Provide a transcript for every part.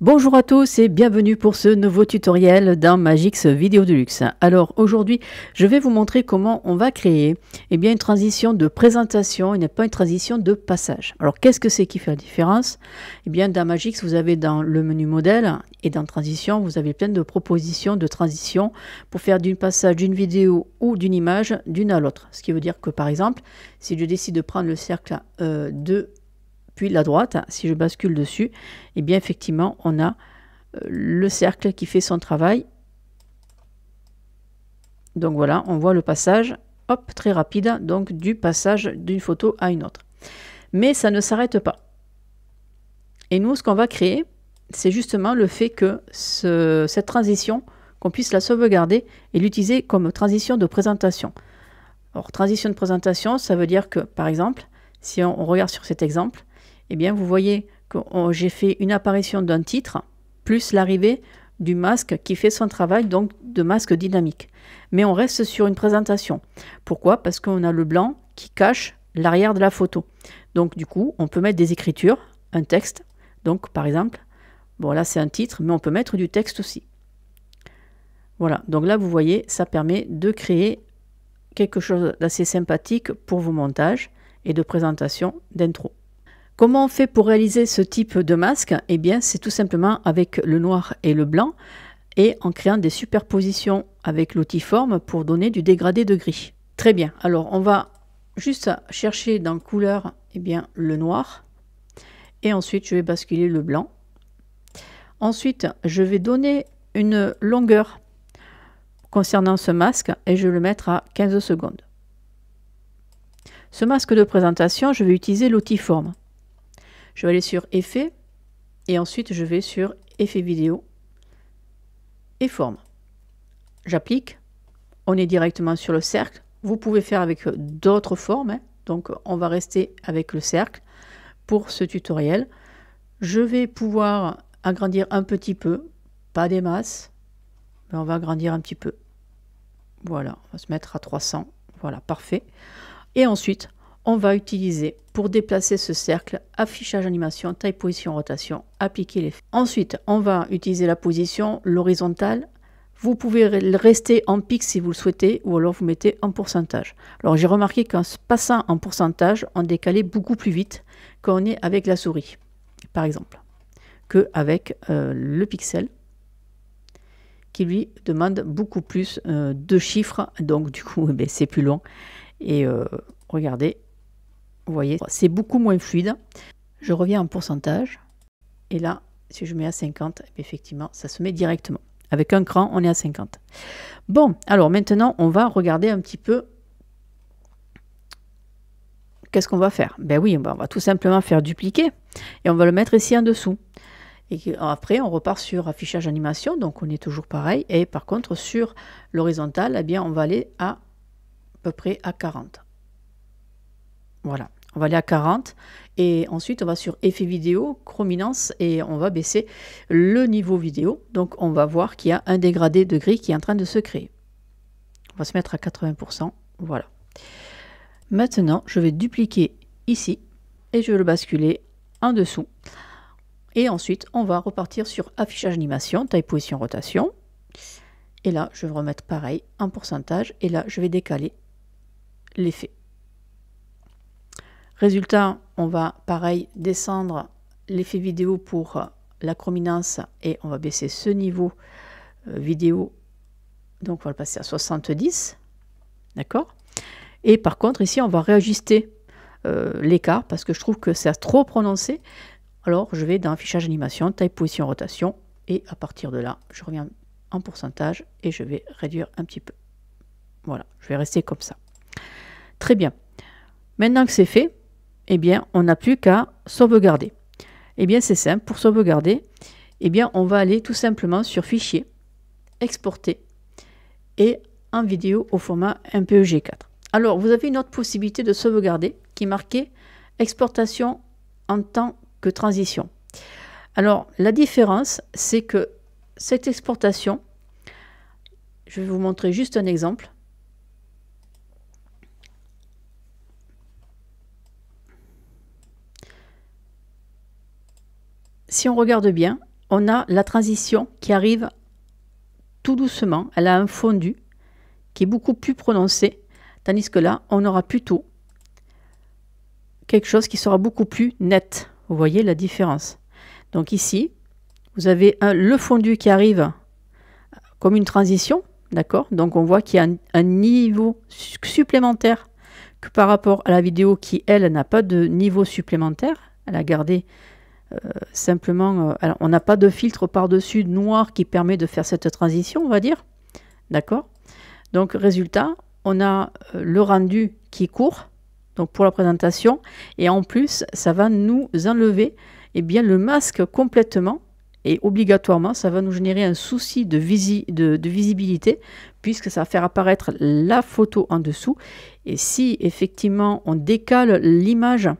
Bonjour à tous et bienvenue pour ce nouveau tutoriel dans Magix Vidéo Deluxe. Alors aujourd'hui, je vais vous montrer comment on va créer une transition de présentation et n'est pas une transition de passage. Alors qu'est-ce que c'est qui fait la différence? Dans Magix, vous avez dans le menu modèle et dans transition, vous avez plein de propositions de transition pour faire d'une passage d'une vidéo ou d'une image d'une à l'autre. Ce qui veut dire que par exemple, si je décide de prendre le cercle puis la droite, si je bascule dessus, effectivement, on a le cercle qui fait son travail. Donc voilà, on voit le passage, hop, très rapide, donc du passage d'une photo à une autre. Mais ça ne s'arrête pas. Et nous, ce qu'on va créer, c'est justement le fait que cette transition, qu'on puisse la sauvegarder et l'utiliser comme transition de présentation. Alors, transition de présentation, ça veut dire que, par exemple, si on regarde sur cet exemple, vous voyez que j'ai fait une apparition d'un titre, plus l'arrivée du masque qui fait son travail, donc de masque dynamique. Mais on reste sur une présentation. Pourquoi? Parce qu'on a le blanc qui cache l'arrière de la photo. Donc du coup, on peut mettre des écritures, un texte. Donc par exemple, bon là c'est un titre, mais on peut mettre du texte aussi. Voilà, donc là vous voyez, ça permet de créer quelque chose d'assez sympathique pour vos montages et de présentation d'intro. Comment on fait pour réaliser ce type de masque? C'est tout simplement avec le noir et le blanc et en créant des superpositions avec l'outil forme pour donner du dégradé de gris. Très bien, alors on va juste chercher dans couleur le noir et ensuite je vais basculer le blanc. Ensuite, je vais donner une longueur concernant ce masque et je vais le mettre à 15 secondes. Ce masque de présentation, je vais utiliser l'outil forme. Je vais aller sur Effet et ensuite je vais sur Effet vidéo et forme. J'applique, on est directement sur le cercle. Vous pouvez faire avec d'autres formes, donc on va rester avec le cercle pour ce tutoriel. Je vais pouvoir agrandir un petit peu, pas des masses, mais on va agrandir un petit peu. Voilà, on va se mettre à 300, voilà, parfait. Et ensuite, on va utiliser pour déplacer ce cercle, affichage animation, taille, position, rotation, appliquer l'effet. Ensuite, on va utiliser la position, l'horizontale. Vous pouvez rester en pic si vous le souhaitez, ou alors vous mettez en pourcentage. Alors j'ai remarqué qu'en passant en pourcentage, on décalait beaucoup plus vite quand on est avec la souris, par exemple, qu'avec le pixel, qui lui demande beaucoup plus de chiffres, donc du coup c'est plus long. Et regardez, vous voyez, c'est beaucoup moins fluide. Je reviens en pourcentage. Et là, si je mets à 50, effectivement, ça se met directement. Avec un cran, on est à 50. Bon, alors maintenant, on va regarder un petit peu. Qu'est-ce qu'on va faire? Ben oui, on va tout simplement faire dupliquer. Et on va le mettre ici en dessous. Et après, on repart sur affichage animation. Donc, on est toujours pareil. Et par contre, sur l'horizontale, on va aller à peu près à 40. Voilà, on va aller à 40 et ensuite on va sur effet vidéo, chrominance et on va baisser le niveau vidéo. Donc on va voir qu'il y a un dégradé de gris qui est en train de se créer. On va se mettre à 80%, voilà. Maintenant, je vais dupliquer ici et je vais le basculer en dessous. Et ensuite, on va repartir sur affichage animation, taille, position, rotation. Et là, je vais remettre pareil en pourcentage et là, je vais décaler l'effet. Résultat, on va pareil descendre l'effet vidéo pour la chrominance et on va baisser ce niveau vidéo. Donc on va le passer à 70. D'accord? Et par contre, ici, on va réajuster l'écart parce que je trouve que c'est trop prononcé. Alors je vais dans affichage animation, taille, position, rotation. Et à partir de là, je reviens en pourcentage et je vais réduire un petit peu. Voilà, je vais rester comme ça. Très bien. Maintenant que c'est fait, on n'a plus qu'à sauvegarder. C'est simple, pour sauvegarder, on va aller tout simplement sur Fichier, Exporter et en vidéo au format MPEG-4. Alors, vous avez une autre possibilité de sauvegarder qui est marquée Exportation en tant que transition. Alors, la différence, c'est que cette exportation, je vais vous montrer juste un exemple. Si on regarde bien, on a la transition qui arrive tout doucement. Elle a un fondu qui est beaucoup plus prononcé, tandis que là, on aura plutôt quelque chose qui sera beaucoup plus net. Vous voyez la différence. Donc ici, vous avez le fondu qui arrive comme une transition, d'accord? Donc on voit qu'il y a un niveau supplémentaire que par rapport à la vidéo qui, elle, n'a pas de niveau supplémentaire. Elle a gardé simplement, on n'a pas de filtre par-dessus noir qui permet de faire cette transition, on va dire. D'accord? Donc, résultat, on a le rendu qui est court, donc pour la présentation, et en plus, ça va nous enlever le masque complètement, et obligatoirement, ça va nous générer un souci de visibilité, puisque ça va faire apparaître la photo en dessous. Et si, effectivement, on décale l'image,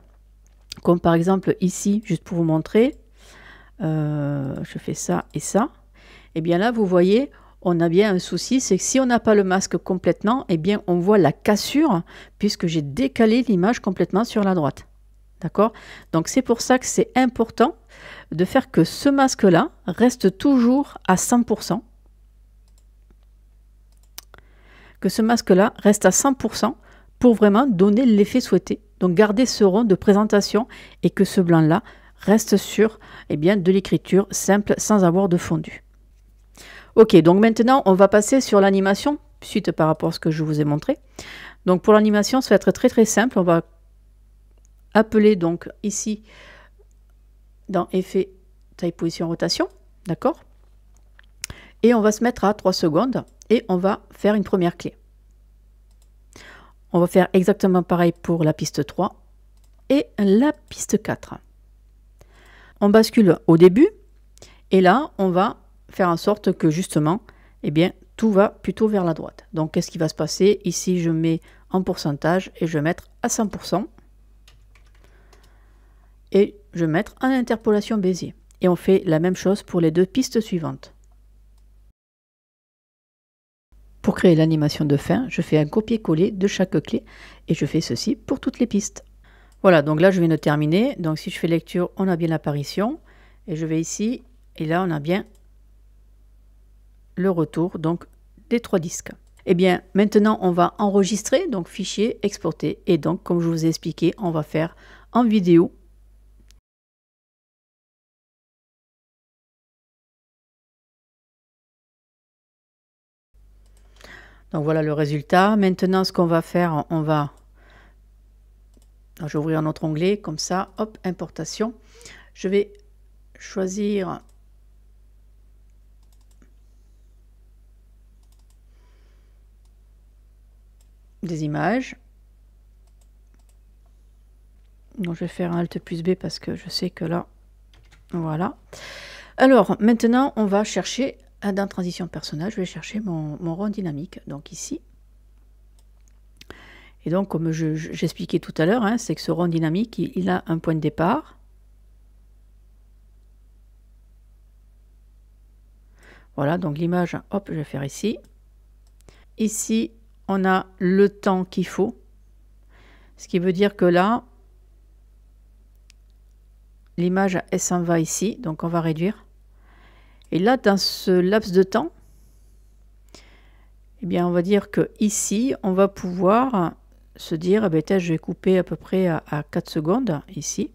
comme par exemple ici, juste pour vous montrer, je fais ça et ça, et bien là, vous voyez, on a bien un souci, c'est que si on n'a pas le masque complètement, eh bien on voit la cassure, puisque j'ai décalé l'image complètement sur la droite. D'accord? Donc c'est pour ça que c'est important de faire que ce masque-là reste toujours à 100%. Que ce masque-là reste à 100% pour vraiment donner l'effet souhaité. Donc garder ce rond de présentation et que ce blanc-là reste sur de l'écriture simple sans avoir de fondu. Ok, donc maintenant, on va passer sur l'animation, suite par rapport à ce que je vous ai montré. Donc pour l'animation, ça va être très très simple. On va appeler donc ici, dans Effet, Taille, Position, Rotation, d'accord? Et on va se mettre à 3 secondes et on va faire une première clé. On va faire exactement pareil pour la piste 3 et la piste 4. On bascule au début et là, on va faire en sorte que justement, tout va plutôt vers la droite. Donc, qu'est-ce qui va se passer? Ici, je mets en pourcentage et je vais mettre à 100%. Et je vais mettre en interpolation Bézier. Et on fait la même chose pour les deux pistes suivantes. Pour créer l'animation de fin, je fais un copier-coller de chaque clé et je fais ceci pour toutes les pistes. Voilà, donc là, je viens de terminer. Donc, si je fais lecture, on a bien l'apparition. Et je vais ici, et là, on a bien le retour donc des 3 disques. Et bien maintenant on va enregistrer, donc fichier, exporter, et donc comme je vous ai expliqué, on va faire en vidéo. Donc voilà le résultat. Maintenant ce qu'on va faire, je vais ouvrir un autre onglet comme ça, hop, importation. Je vais choisir des images. Donc je vais faire un Alt plus B parce que je sais que là, voilà. Alors maintenant on va chercher dans transition personnage, je vais chercher mon rond dynamique, donc ici. Et donc comme j'expliquais tout à l'heure, c'est que ce rond dynamique, il a un point de départ. Voilà, donc l'image, hop, je vais faire ici. Ici, on a le temps qu'il faut. Ce qui veut dire que là, l'image, elle s'en va ici. Donc, on va réduire. Et là, dans ce laps de temps, on va dire que ici, on va pouvoir se dire, je vais couper à peu près à 4 secondes, ici.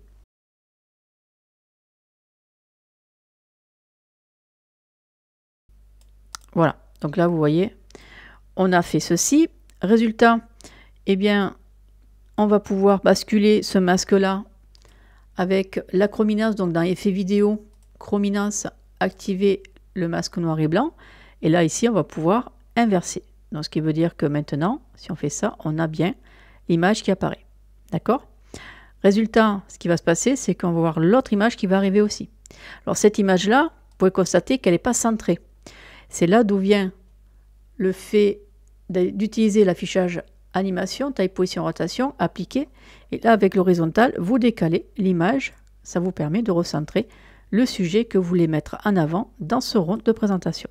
Voilà, donc là, vous voyez, on a fait ceci. Résultat, on va pouvoir basculer ce masque-là avec la chrominance, donc dans Effet vidéo, chrominance, activer le masque noir et blanc. Et là, ici, on va pouvoir inverser. Donc, ce qui veut dire que maintenant, si on fait ça, on a bien l'image qui apparaît. D'accord? Résultat, ce qui va se passer, c'est qu'on va voir l'autre image qui va arriver aussi. Alors, cette image-là, vous pouvez constater qu'elle n'est pas centrée. C'est là d'où vient le fait d'utiliser l'affichage animation, taille, position, rotation, appliquer. Et là, avec l'horizontal, vous décalez l'image. Ça vous permet de recentrer le sujet que vous voulez mettre en avant dans ce rond de présentation.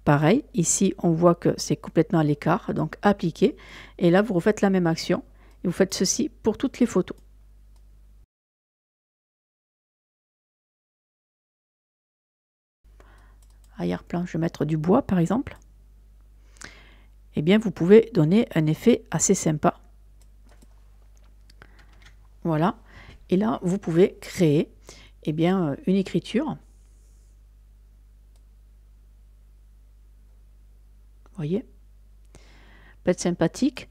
Pareil, ici, on voit que c'est complètement à l'écart, donc appliquer. Et là, vous refaites la même action. Et vous faites ceci pour toutes les photos. arrière-plan, je vais mettre du bois par exemple, eh bien vous pouvez donner un effet assez sympa. Voilà. Et là, vous pouvez créer eh bien, une écriture. Voyez, peut être sympathique.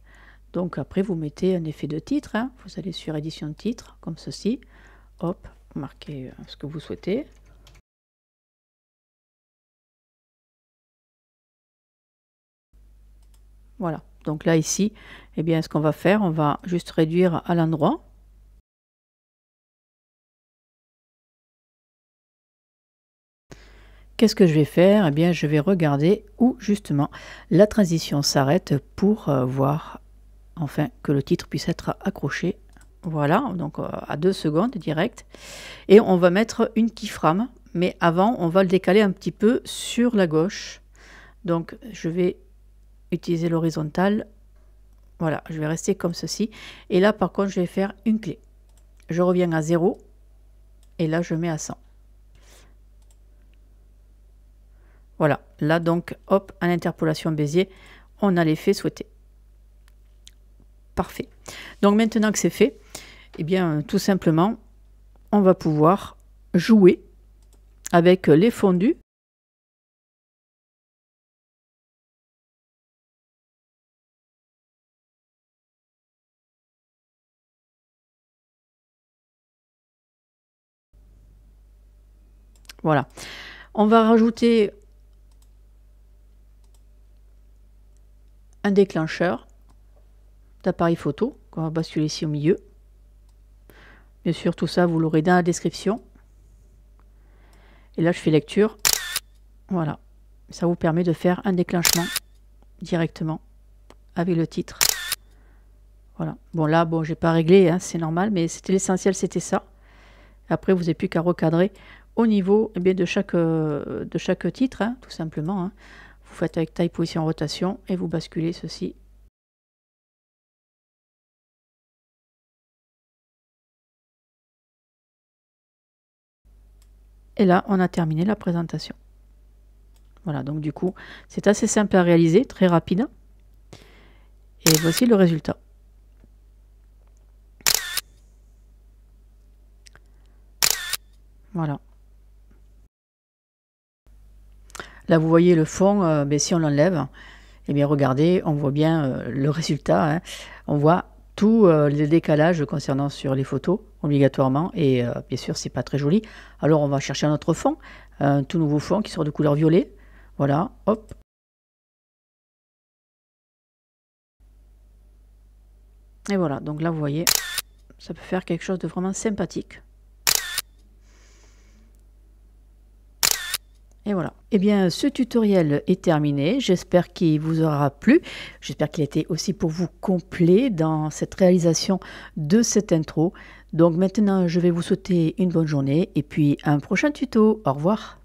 Donc après, vous mettez un effet de titre. Hein. Vous allez sur édition de titre, comme ceci. Hop, vous marquez ce que vous souhaitez. Voilà. Donc là, ici, eh bien, ce qu'on va faire, on va juste réduire à l'endroit. Qu'est-ce que je vais faire? Eh bien, je vais regarder où justement la transition s'arrête pour voir enfin que le titre puisse être accroché. Voilà, donc à 2 secondes direct. Et on va mettre une keyframe, mais avant, on va le décaler un petit peu sur la gauche. Donc, je vais utiliser l'horizontale. Voilà, je vais rester comme ceci. Et là, par contre, je vais faire une clé. Je reviens à 0. Et là, je mets à 100. Voilà, là donc, hop, en interpolation Bézier, on a l'effet souhaité. Parfait. Donc maintenant que c'est fait, eh bien tout simplement, on va pouvoir jouer avec les fondus. Voilà. On va rajouter un déclencheur d'appareil photo qu'on va basculer ici au milieu. Bien sûr, tout ça, vous l'aurez dans la description. Et là, je fais lecture. Voilà. Ça vous permet de faire un déclenchement directement avec le titre. Voilà. Bon, là, bon, j'ai pas réglé, hein, c'est normal, mais c'était l'essentiel, c'était ça. Après, vous n'avez plus qu'à recadrer au niveau eh bien, de chaque titre, hein, tout simplement. Hein. Vous faites avec taille, position, rotation et vous basculez ceci. Et là, on a terminé la présentation. Voilà, donc du coup, c'est assez simple à réaliser, très rapide. Et voici le résultat. Voilà. Là, vous voyez le fond, mais si on l'enlève, eh bien regardez, on voit bien le résultat. Hein. On voit tout les décalages concernant sur les photos, obligatoirement. Et bien sûr, c'est pas très joli. Alors, on va chercher un autre fond, un tout nouveau fond qui sort de couleur violet. Voilà, hop. Et voilà, donc là, vous voyez, ça peut faire quelque chose de vraiment sympathique. Et voilà. Eh bien, ce tutoriel est terminé. J'espère qu'il vous aura plu. J'espère qu'il était aussi pour vous complet dans cette réalisation de cette intro. Donc maintenant, je vais vous souhaiter une bonne journée et puis un prochain tuto. Au revoir.